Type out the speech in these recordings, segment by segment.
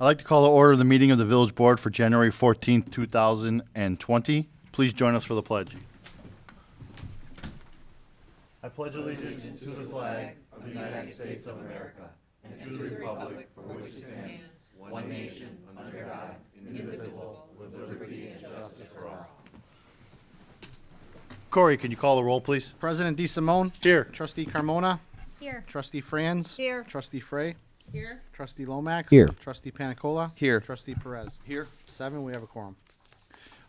I'd like to call to order the meeting of the Village Board for January 14th, 2020. Please join us for the pledge. I pledge allegiance to the flag of the United States of America and to the republic for which it stands, one nation, under God, indivisible, with liberty and justice for all. Corey, can you call the roll, please? President DeSimone. Here. Trustee Carmona. Here. Trustee Franz. Here. Trustee Frey. Here. Trustee Lomax. Here. Trustee Panicola. Here. Trustee Perez. Here. 7, we have a quorum.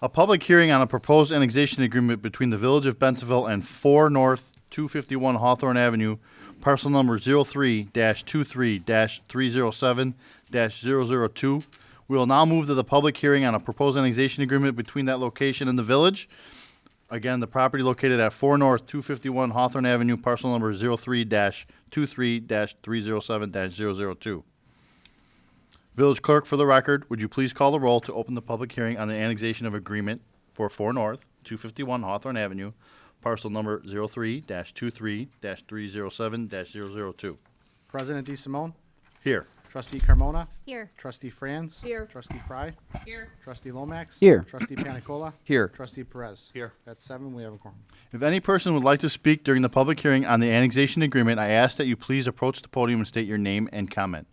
A public hearing on a proposed annexation agreement between the Village of Bensenville and 4 North 251 Hawthorne Avenue, parcel number 03-23-307-002. We will now move to the public hearing on a proposed annexation agreement between that location and the village. Again, the property located at 4 North 251 Hawthorne Avenue, parcel number 03-23-307-002. Village Clerk, for the record, would you please call the roll to open the public hearing on the annexation of agreement for 4 North 251 Hawthorne Avenue, parcel number 03-23-307-002. President DeSimone. Here. Trustee Carmona. Here. Trustee Franz. Here. Trustee Fry. Here. Trustee Lomax. Here. Trustee Panicola. Here. Trustee Perez. Here. That's 7, we have a quorum. If any person would like to speak during the public hearing on the annexation agreement, I ask that you please approach the podium and state your name and comment.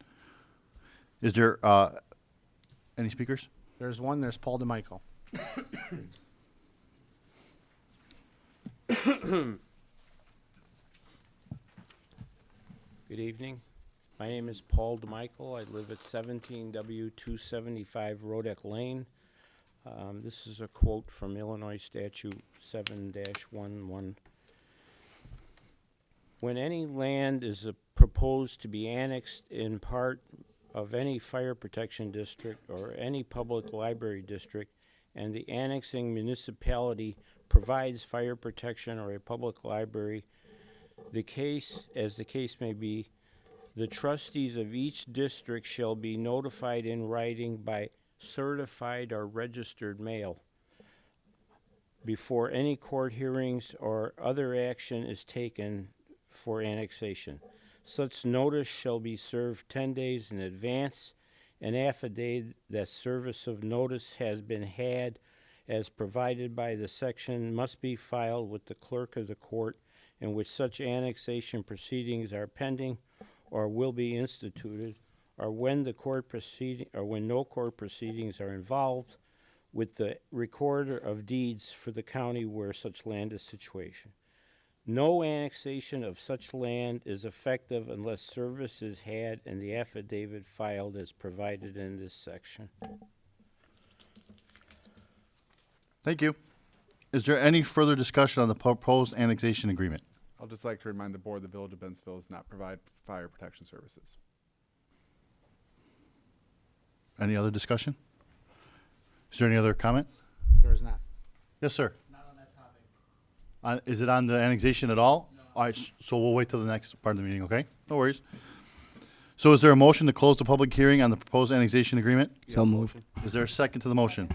Is there any speakers? There's one, there's Paul DeMichael. Good evening. My name is Paul DeMichael. I live at 17 W 275 Rodeck Lane. This is a quote from Illinois Statute 7-11. When any land is proposed to be annexed in part of any fire protection district or any public library district, and the annexing municipality provides fire protection or a public library, the case may be, the trustees of each district shall be notified in writing by certified or registered mail before any court hearings or other action is taken for annexation. Such notice shall be served 10 days in advance. An affidavit that service of notice has been had as provided by the section must be filed with the clerk of the court in which such annexation proceedings are pending or will be instituted, or when no court proceedings are involved, with the recorder of deeds for the county where such land is situated. No annexation of such land is effective unless service is had and the affidavit filed as provided in this section. Thank you. Is there any further discussion on the proposed annexation agreement? I'll just like to remind the board the Village of Bensenville does not provide fire protection services. Any other discussion? Is there any other comment? There is not. Yes, sir. Not on that topic. Is it on the annexation at all? No. All right, so we'll wait till the next part of the meeting, okay? No worries. So is there a motion to close the public hearing on the proposed annexation agreement? So moved. Is there a second to the motion?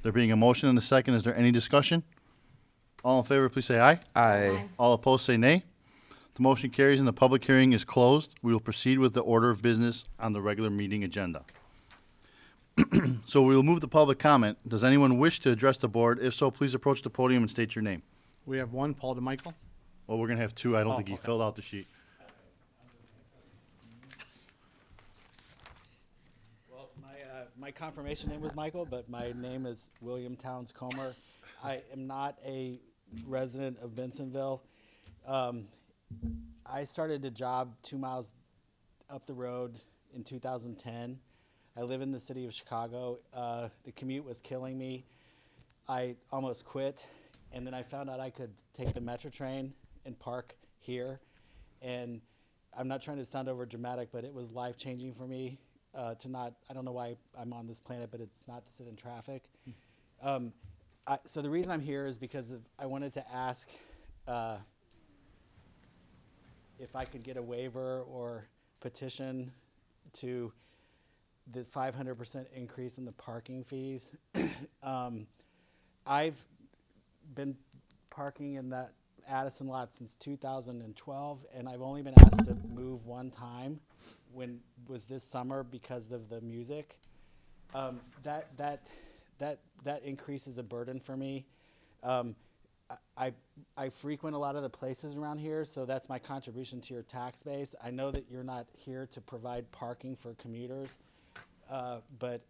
There being a motion and a second, is there any discussion? All in favor, please say aye. Aye. All opposed, say nay. The motion carries and the public hearing is closed. We will proceed with the order of business on the regular meeting agenda. So we will move to public comment. Does anyone wish to address the board? If so, please approach the podium and state your name. We have one, Paul DeMichael. Well, we're gonna have two. I don't Oh, think he okay. filled out the sheet. Well, my confirmation name was Michael, but my name is William Towns Comer. I am not a resident of Bensenville. I started a job 2 miles up the road in 2010. I live in the city of Chicago. The commute was killing me. I almost quit, and then I found out I could take the Metro train and park here. And I'm not trying to sound over dramatic, but it was life-changing for me to not, I don't know why I'm on this planet, but it's not to sit in traffic. So the reason I'm here is because I wanted to ask if I could get a waiver or petition to the 500% increase in the parking fees. I've been parking in that Addison lot since 2012, and I've only been asked to move one time, when was this summer because of the music. That increases a burden for me. I frequent a lot of the places around here, so that's my contribution to your tax base. I know that you're not here to provide parking for commuters, but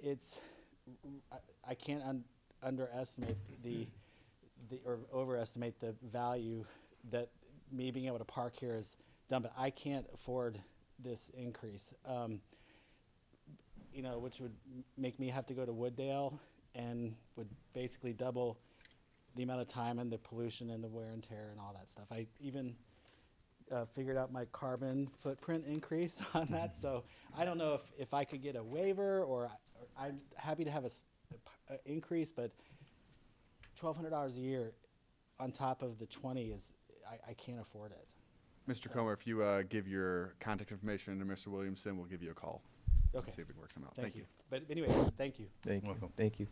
I can't underestimate or overestimate the value that me being able to park here is done. But I can't afford this increase, which would make me have to go to Wooddale and would basically double the amount of time and the pollution and the wear and tear and all that stuff. I even figured out my carbon footprint increase on that. So I don't know if I could get a waiver, or I'm happy to have a increase, but $1,200 a year on top of the 20 is, I can't afford it. Mr. Comer, if you give your contact information to Mr. Williamson, we'll give you a call. Okay. See if we can work some out. Thank you. But anyway, thank you. Thank you. Welcome. Thank you.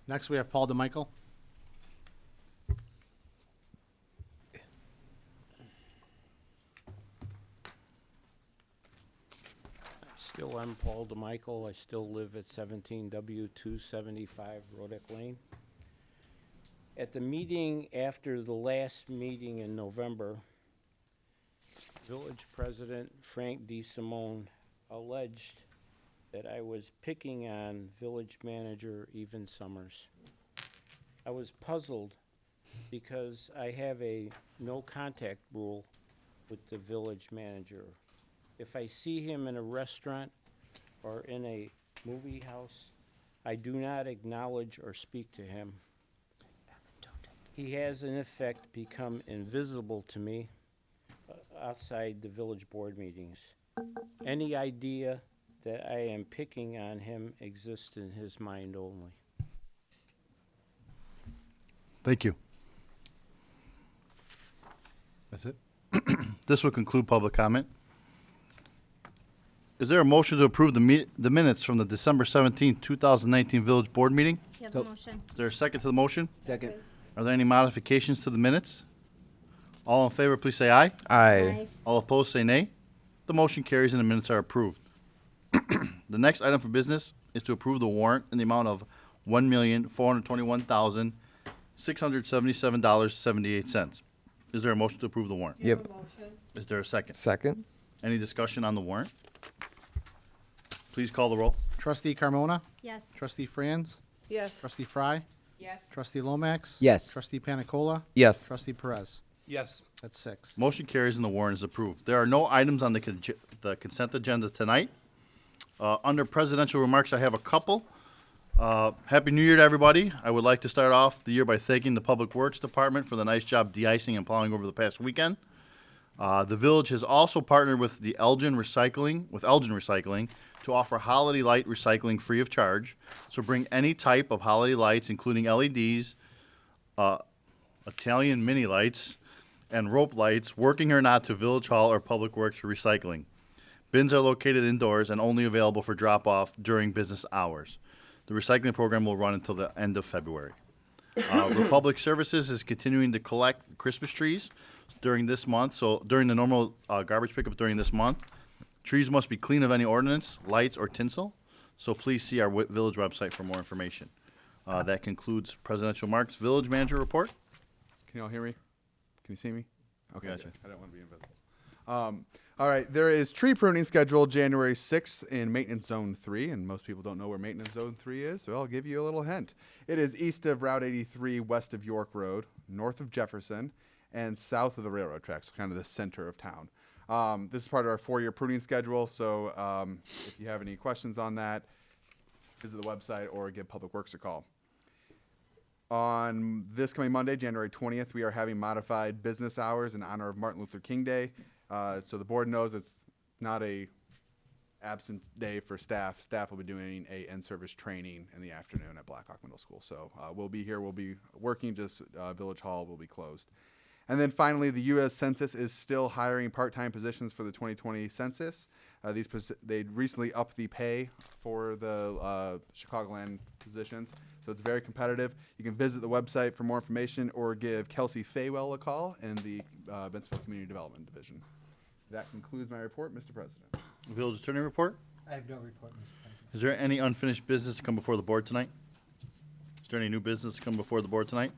Next, we have Paul DeMichael. Still, I'm Paul DeMichael. I still live at 17W275 Rodick Lane. At the meeting after the last meeting in November, Village President Frank D. Simone alleged that I was picking on Village Manager Even Summers. I was puzzled because I have a no contact rule with the village manager. If I see him in a restaurant or in a movie house, I do not acknowledge or speak to him. He has in effect become invisible to me outside the village board meetings. Any idea that I am picking on him exists in his mind only. Thank you. That's it. This will conclude public comment. Is there a motion to approve the minutes from the December 17th, 2019 Village Board meeting? You have a motion. Is there a second to the motion? Second. Are there any modifications to the minutes? All in favor, please say aye. Aye. All opposed, say nay. The motion carries and the minutes are approved. The next item for business is to approve the warrant in the amount of $1,421,677.78. Is there a motion to approve the warrant? Yep. Is there a second? Second. Any discussion on the warrant? Please call the roll. Trustee Carmona? Yes. Trustee Franz? Yes. Trustee Fry? Yes. Trustee Lomax? Yes. Trustee Panicola? Yes. Trustee Perez? Yes. That's 6. Motion carries and the warrant is approved. There are no items on the consent agenda tonight. Under presidential remarks, I have a couple. Happy New Year to everybody. I would like to start off the year by thanking the Public Works Department for the nice job de-icing and plowing over the past weekend. The village has also partnered with Elgin Recycling to offer holiday light recycling free of charge. So bring any type of holiday lights, including LEDs, Italian mini lights, and rope lights, working or not, to Village Hall or Public Works for recycling. Bins are located indoors and only available for drop-off during business hours. The recycling program will run until the end of February. Republic Services is continuing to collect Christmas trees during this month. So during the normal garbage pickup during this month, trees must be clean of any ordnance, lights, or tinsel. So please see our village website for more information. That concludes Presidential Marks Village Manager Report. Can you all hear me? Can you see me? Okay, Gotcha. good. I don't want to be invisible. All right, there is tree pruning scheduled January 6th in Maintenance Zone 3, and most people don't know where Maintenance Zone 3 is, so I'll give you a little hint. It is east of Route 83, west of York Road, north of Jefferson, and south of the railroad tracks, so kind of the center of town. This is part of our 4-year pruning schedule, so if you have any questions on that, visit the website or give Public Works a call. On this coming Monday, January 20th, we are having modified business hours in honor of Martin Luther King Day. So the board knows it's not a absent day for staff. Staff will be doing a in-service training in the afternoon at Blackhawk Middle School. So we'll be here. We'll be working. Just Village Hall will be closed. And then finally, the U.S. Census is still hiring part-time positions for the 2020 census. They recently upped the pay for the Chicagoland positions, so it's very competitive. You can visit the website for more information or give Kelsey Faywell a call in the Bensville Community Development Division. That concludes my report, Mr. President. Village Attorney report. I have no report, Mr. President. Is there any unfinished business to come before the board tonight? Is there any new business to come before the board tonight?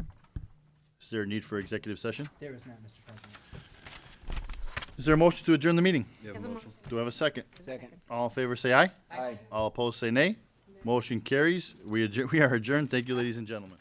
Is there a need for executive session? There is not, Mr. President. Is there a motion to adjourn the meeting? You have a motion? Do I have a second? Second. All in favor say aye. Aye. All opposed say nay. Motion carries. We are adjourned. Thank you, ladies and gentlemen.